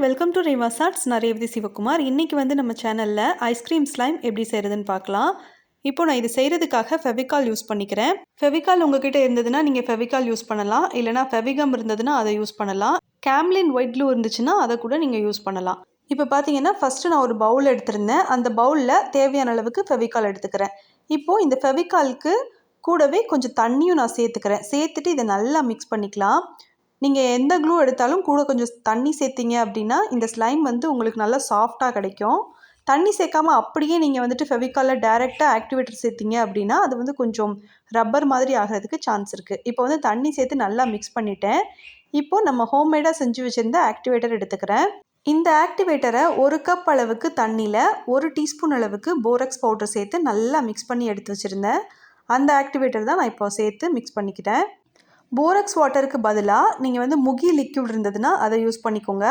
Welcome to Revasarts. நான் ரேவதி சிவகுமார். இன்றைக்கி வந்து நம்ம சேனலில் ஐஸ்கிரீம் ஸ்லைம் எப்படி செய்கிறதுன்னு பார்க்கலாம். இப்போ நான் இது செய்கிறதுக்காக ஃபெவிகால் யூஸ் பண்ணிக்கிறேன். ஃபெவிகால் உங்ககிட்ட இருந்ததுன்னா நீங்கள் ஃபெவிகால் யூஸ் பண்ணலாம், இல்லைனா ஃபெவிகம் இருந்ததுன்னா அதை யூஸ் பண்ணலாம். கேம்லின் ஒயிட் க்ளூ இருந்துச்சுன்னா அதை கூட நீங்கள் யூஸ் பண்ணலாம். இப்போ பார்த்தீங்கன்னா ஃபஸ்ட்டு நான் ஒரு பவுல் எடுத்திருந்தேன். அந்த பவுலில் தேவையான அளவுக்கு ஃபெவிகால் எடுத்துக்கிறேன். இப்போது இந்த ஃபெவிகாலுக்கு கூடவே கொஞ்சம் தண்ணியும் நான் சேர்த்துக்கிறேன். சேர்த்துட்டு இதை நல்லா மிக்ஸ் பண்ணிக்கலாம். நீங்கள் எந்த க்ளூ எடுத்தாலும் கூட கொஞ்சம் தண்ணி சேர்த்திங்க அப்படின்னா இந்த ஸ்லைம் வந்து உங்களுக்கு நல்லா சாஃப்டாக கிடைக்கும். தண்ணி சேர்க்காமல் அப்படியே நீங்கள் வந்துட்டு ஃபெவிகாலில் டைரெக்டாக ஆக்டிவேட்டர் சேர்த்திங்க அப்படின்னா அது வந்து கொஞ்சம் ரப்பர் மாதிரி ஆகிறதுக்கு சான்ஸ் இருக்குது. இப்போ வந்து தண்ணி சேர்த்து நல்லா மிக்ஸ் பண்ணிட்டேன். இப்போது நம்ம ஹோம்மேடாக செஞ்சு வச்சுருந்த ஆக்டிவேட்டர் எடுத்துக்கிறேன். இந்த ஆக்டிவேட்டரை 1 கப் அளவுக்கு தண்ணியில் 1 டீஸ்பூன் அளவுக்கு போரக்ஸ் பவுடர் சேர்த்து நல்லா மிக்ஸ் பண்ணி எடுத்து வச்சுருந்தேன். அந்த ஆக்டிவேட்டர் தான் நான் இப்போ சேர்த்து மிக்ஸ் பண்ணிக்கிட்டேன். போரக்ஸ் வாட்டருக்கு பதிலாக நீங்கள் வந்து முகி லிக்யூட் இருந்ததுன்னா அதை யூஸ் பண்ணிக்கோங்க.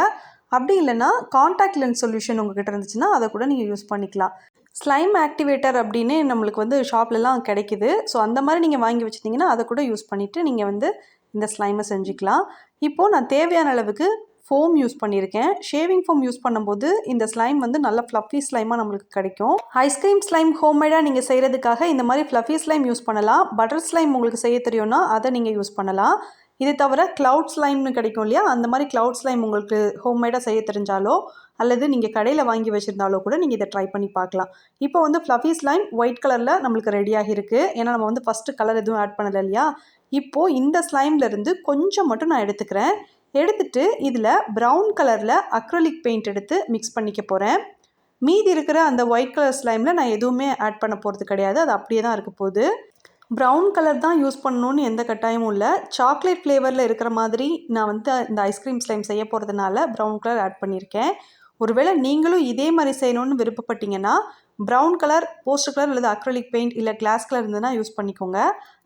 அப்படி இல்லைன்னா காண்டாக்ட் லென்ஸ் சொல்யூஷன் உங்கள்கிட்ட இருந்துச்சுன்னா அதை கூட நீங்கள் யூஸ் பண்ணிக்கலாம். ஸ்லைம் ஆக்டிவேட்டர் அப்படின்னு நம்மளுக்கு வந்து ஷாப்லலாம் கிடைக்குது. ஸோ அந்த மாதிரி நீங்கள் வாங்கி வச்சுட்டிங்கன்னா அதை கூட யூஸ் பண்ணிவிட்டு நீங்கள் வந்து இந்த ஸ்லைமை செஞ்சுக்கலாம். இப்போது நான் தேவையான அளவுக்கு ஃபோம் யூஸ் பண்ணியிருக்கேன். ஷேவிங் ஃபோம் யூஸ் பண்ணும்போது இந்த ஸ்லைம் வந்து நல்ல ஃப்ளஃபி ஸ்லைமாக நம்மளுக்கு கிடைக்கும். ஐஸ்கிரீம் ஸ்லைம் ஹோம்மேடாக நீங்கள் செய்கிறதுக்காக இந்த மாதிரி ஃப்ளஃபி ஸ்லைம் யூஸ் பண்ணலாம். பட்டர் ஸ்லைம் உங்களுக்கு செய்ய தெரியும்னா அதை நீங்கள் யூஸ் பண்ணலாம். இது தவிர க்ளவுட் ஸ்லைம்னு கிடைக்கும் இல்லையா, அந்த மாதிரி க்ளவுட் ஸ்லைம் உங்களுக்கு ஹோம்மேடாக செய்ய தெரிஞ்சாலோ அல்லது நீங்கள் கடையில் வாங்கி வச்சுருந்தாலோ கூட நீங்கள் இதை ட்ரை பண்ணி பார்க்கலாம். இப்போ வந்து ஃப்ளஃபி ஸ்லைம் ஒயிட் கலரில் நம்மளுக்கு ரெடியாகி இருக்குது. ஏன்னா நம்ம வந்து ஃபஸ்ட்டு கலர் எதுவும் ஆட் பண்ணலை இல்லையா. இப்போது இந்த ஸ்லைம்லேருந்து கொஞ்சம் மட்டும் நான் எடுத்துக்கிறேன். எடுத்துட்டு இதில் ப்ரௌன் கலரில் அக்ரலிக் பெயிண்ட் எடுத்து மிக்ஸ் பண்ணிக்க போகிறேன். மீதி இருக்கிற அந்த ஒயிட் கலர் ஸ்லைமில் நான் எதுவுமே ஆட் பண்ண போகிறது கிடையாது. அது அப்படியே தான் இருக்க போகுது. ப்ரௌன் கலர் தான் யூஸ் பண்ணணுன்னு எந்த கட்டாயமும் இல்லை. சாக்லேட் ஃப்ளேவரில் இருக்கிற மாதிரி நான் வந்து இந்த ஐஸ்கிரீம் ஸ்லைம் செய்ய போகிறதுனால ப்ரௌன் கலர் ஆட் பண்ணியிருக்கேன். ஒருவேளை நீங்களும் இதே மாதிரி செய்யணுன்னு விருப்பப்பட்டீங்கன்னா ப்ரௌன் கலர், போஸ்டர் கலர் அல்லது அக்ரலிக் பெயிண்ட் இல்லை கிளாஸ் கலர் இருந்ததுன்னா யூஸ் பண்ணிக்கோங்க.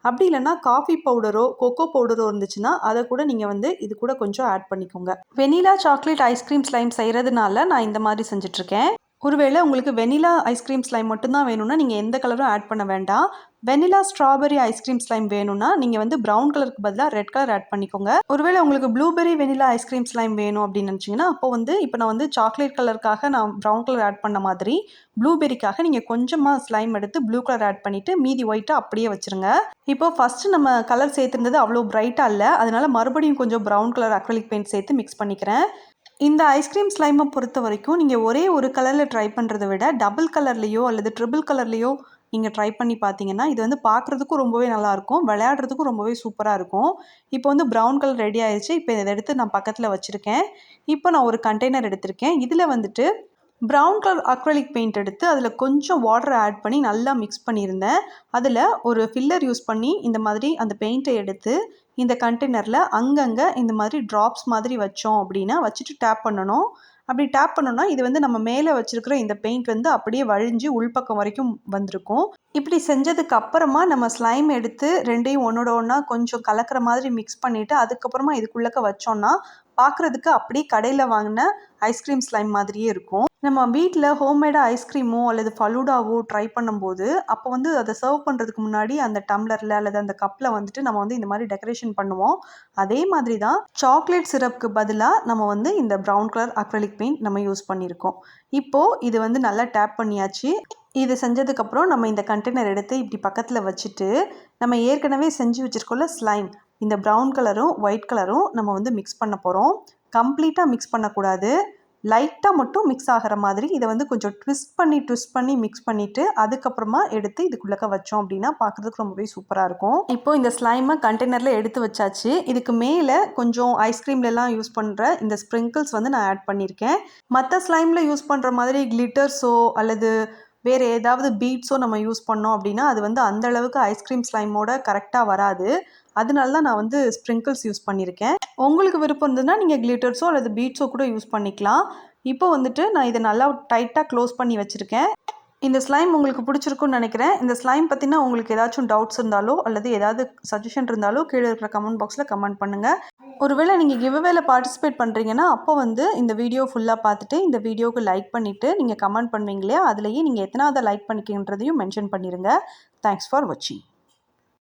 அப்படி இல்லைன்னா காஃபி பவுடரோ கொக்கோ பவுடரோ இருந்துச்சுன்னா அதை கூட நீங்கள் வந்து இது கூட கொஞ்சம் ஆட் பண்ணிக்கோங்க. வெனிலா சாக்லேட் ஐஸ்கிரீம் ஸ்லைம் செய்கிறதுனால நான் இந்த மாதிரி செஞ்சிட்ருக்கேன். ஒருவேளை உங்களுக்கு வெனிலா ஐஸ்கிரீம் ஸ்லைம் மட்டும்தான் வேணும்னா நீங்கள் எந்த கலரும் ஆட் பண்ண வேண்டாம். வெனிலா ஸ்ட்ராபெரி ஐஸ்கிரீம் ஸ்லைம் வேணும்னா நீங்கள் வந்து ப்ரௌன் கலருக்கு பதிலாக ரெட் கலர் ஆட் பண்ணிக்கோங்க. ஒருவேளை உங்களுக்கு ப்ளூபெரி வெனிலா ஐஸ்கிரீம் ஸ்லைம் வேணும் அப்படின்னு நினச்சிங்கன்னா அப்போ வந்து இப்போ நான் வந்து சாக்லேட் கலருக்காக நான் ப்ரௌன் கலர் ஆட் பண்ண மாதிரி ப்ளூபெரிக்காக நீங்கள் கொஞ்சமாக ஸ்லைம் எடுத்து ப்ளூ கலர் ஆட் பண்ணிவிட்டு மீதி ஒயிட்டாக அப்படியே வச்சுருங்க. இப்போது ஃபஸ்ட்டு நம்ம கலர் சேர்த்துருந்தது அவ்வளோ பிரைட்டாக இல்லை, அதனால மறுபடியும் கொஞ்சம் ப்ரௌன் கலர் அக்ரலிக் பெயிண்ட் சேர்த்து மிக்ஸ் பண்ணிக்கிறேன். இந்த ஐஸ்கிரீம் ஸ்லைமை பொறுத்த வரைக்கும் நீங்கள் ஒரே ஒரு கலரில் ட்ரை பண்ணுறதை விட டபுள் கலர்லேயோ அல்லது ட்ரிபிள் கலர்லேயோ நீங்கள் ட்ரை பண்ணி பார்த்தீங்கன்னா இது வந்து பார்க்குறதுக்கும் ரொம்பவே நல்லாயிருக்கும், விளையாடுறதுக்கும் ரொம்பவே சூப்பராக இருக்கும். இப்போ வந்து ப்ரௌன் கலர் ரெடி ஆயிடுச்சு. இப்போ இதை எடுத்து நான் பக்கத்தில் வச்சுருக்கேன். இப்போ நான் ஒரு கண்டெய்னர் எடுத்திருக்கேன். இதில் வந்துட்டு ப்ரௌன் கலர் அக்ரலிக் பெயிண்ட் எடுத்து அதில் கொஞ்சம் வாட்டர் ஆட் பண்ணி நல்லா மிக்ஸ் பண்ணியிருந்தேன். அதில் ஒரு ஃபில்லர் யூஸ் பண்ணி இந்த மாதிரி அந்த பெயிண்ட்டை எடுத்து இந்த கண்டெய்னரில் அங்கங்கே இந்த மாதிரி ட்ராப்ஸ் மாதிரி வச்சோம் அப்படின்னா வச்சுட்டு டேப் பண்ணணும். அப்படி டேப் பண்ணோன்னா இது வந்து நம்ம மேலே வச்சுருக்கிற இந்த பெயிண்ட் வந்து அப்படியே வழிஞ்சு உள்பக்கம் வரைக்கும் வந்திருக்கும். இப்படி செஞ்சதுக்கு அப்புறமா நம்ம ஸ்லைம் எடுத்து ரெண்டையும் ஒன்றோட ஒன்றா கொஞ்சம் கலக்கிற மாதிரி மிக்ஸ் பண்ணிவிட்டு அதுக்கப்புறமா இதுக்குள்ளக்க வச்சோன்னா பார்க்குறதுக்கு அப்படியே கடையில் வாங்கின ஐஸ்கிரீம் ஸ்லைம் மாதிரியே இருக்கும். நம்ம வீட்டில் ஹோம்மேடாக ஐஸ்கிரீமோ அல்லது ஃபலூடாவோ ட்ரை பண்ணும்போது அப்போ வந்து அதை சர்வ் பண்ணுறதுக்கு முன்னாடி அந்த டம்ளரில் அல்லது அந்த கப்பில் வந்துட்டு நம்ம வந்து இந்த மாதிரி டெக்கரேஷன் பண்ணுவோம். அதே மாதிரி தான் சாக்லேட் சிரப்புக்கு பதிலாக நம்ம வந்து இந்த ப்ரௌன் கலர் அக்ரலிக் பெயிண்ட் நம்ம யூஸ் பண்ணியிருக்கோம். இப்போது இது வந்து நல்லா டேப் பண்ணியாச்சு. இது செஞ்சதுக்கப்புறம் நம்ம இந்த கண்டெய்னர் எடுத்து இப்படி பக்கத்தில் வச்சுட்டு நம்ம ஏற்கனவே செஞ்சு வச்சுருக்கோம்ல ஸ்லைம், இந்த ப்ரௌன் கலரும் ஒயிட் கலரும் நம்ம வந்து மிக்ஸ் பண்ண போகிறோம். கம்ப்ளீட்டாக மிக்ஸ் பண்ணக்கூடாது, லைட்டாக மட்டும் மிக்ஸ் ஆகிற மாதிரி இதை வந்து கொஞ்சம் ட்விஸ்ட் பண்ணி மிக்ஸ் பண்ணிவிட்டு அதுக்கப்புறமா எடுத்து இதுக்குள்ளக்க வச்சோம் அப்படின்னா பார்க்குறதுக்கு ரொம்பவே சூப்பராக இருக்கும். இப்போது இந்த ஸ்லைமை கண்டெய்னரில் எடுத்து வச்சாச்சு. இதுக்கு மேலே கொஞ்சம் ஐஸ்கிரீம்லலாம் யூஸ் பண்ணுற இந்த ஸ்ப்ரிங்கிள்ஸ் வந்து நான் ஆட் பண்ணியிருக்கேன். மற்ற ஸ்லைமில் யூஸ் பண்ணுற மாதிரி கிளிட்டர்ஸோ அல்லது வேறு ஏதாவது பீட்ஸோ நம்ம யூஸ் பண்ணோம் அப்படின்னா அது வந்து அந்தளவுக்கு ஐஸ்கிரீம் ஸ்லைமோட கரெக்டாக வராது. அதனால தான் நான் வந்து ஸ்ப்ரிங்கிள்ஸ் யூஸ் பண்ணியிருக்கேன். உங்களுக்கு விருப்பம் இருந்ததுன்னா நீங்கள் கிளிட்டர்ஸோ அல்லது பீட்ஸோ கூட யூஸ் பண்ணிக்கலாம். இப்போ வந்துட்டு நான் இதை நல்லா டைட்டாக க்ளோஸ் பண்ணி வச்சுருக்கேன். இந்த ஸ்லைம் உங்களுக்கு பிடிச்சிருக்குன்னு நினைக்கிறேன். இந்த ஸ்லைம் பற்றினா உங்களுக்கு ஏதாச்சும் டவுட்ஸ் இருந்தாலோ அல்லது ஏதாவது சஜஷன் இருந்தாலோ கீழே இருக்கிற கமெண்ட் பாக்ஸில் கமெண்ட் பண்ணுங்கள். ஒருவேளை நீங்கள் கிவ்அவேல பார்ட்டிசிபேட் பண்ணுறீங்கன்னா அப்போ வந்து இந்த வீடியோ ஃபுல்லாக பார்த்துட்டு இந்த வீடியோவுக்கு லைக் பண்ணிவிட்டு நீங்கள் கமெண்ட் பண்ணுவீங்க இல்லையா, அதுலேயே நீங்கள் எத்தனாவது லைக் பண்ணிக்கின்றதையும் மென்ஷன் பண்ணிடுங்க. தேங்க்ஸ் ஃபார் வாட்சிங்.